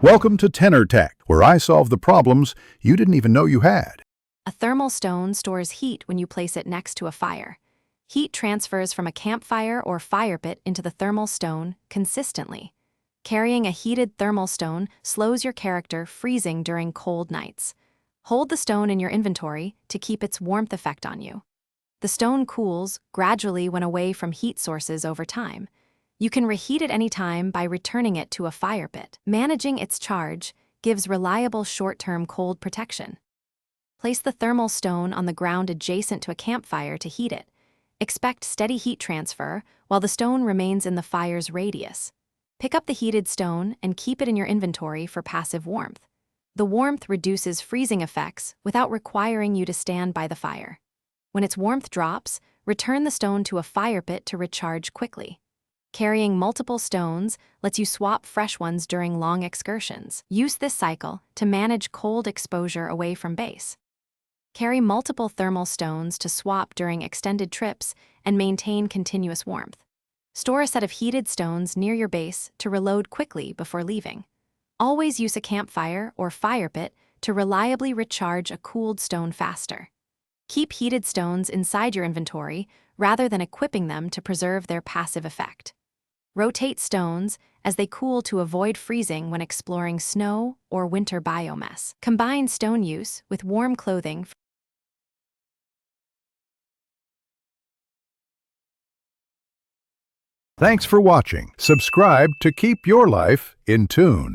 Welcome to Tenor Tech, where I solve the problems you didn't even know you had. A thermal stone stores heat when you place it next to a fire. Heat transfers from a campfire or fire pit into the thermal stone consistently. Carrying a heated thermal stone slows your character freezing during cold nights. Hold the stone in your inventory to keep its warmth effect on you. The stone cools gradually when away from heat sources over time. You can reheat it any time by returning it to a fire pit. Managing its charge gives reliable short-term cold protection. Place the thermal stone on the ground adjacent to a campfire to heat it. Expect steady heat transfer while the stone remains in the fire's radius. Pick up the heated stone and keep it in your inventory for passive warmth. The warmth reduces freezing effects without requiring you to stand by the fire. When its warmth drops, return the stone to a fire pit to recharge quickly. Carrying multiple stones lets you swap fresh ones during long excursions. Use this cycle to manage cold exposure away from base. Carry multiple thermal stones to swap during extended trips and maintain continuous warmth. Store a set of heated stones near your base to reload quickly before leaving. Always use a campfire or fire pit to reliably recharge a cooled stone faster. Keep heated stones inside your inventory rather than equipping them to preserve their passive effect. Rotate stones as they cool to avoid freezing when exploring snow or winter biomass. Combine stone use with warm clothing. Thanks for watching. Subscribe to keep your life in tune.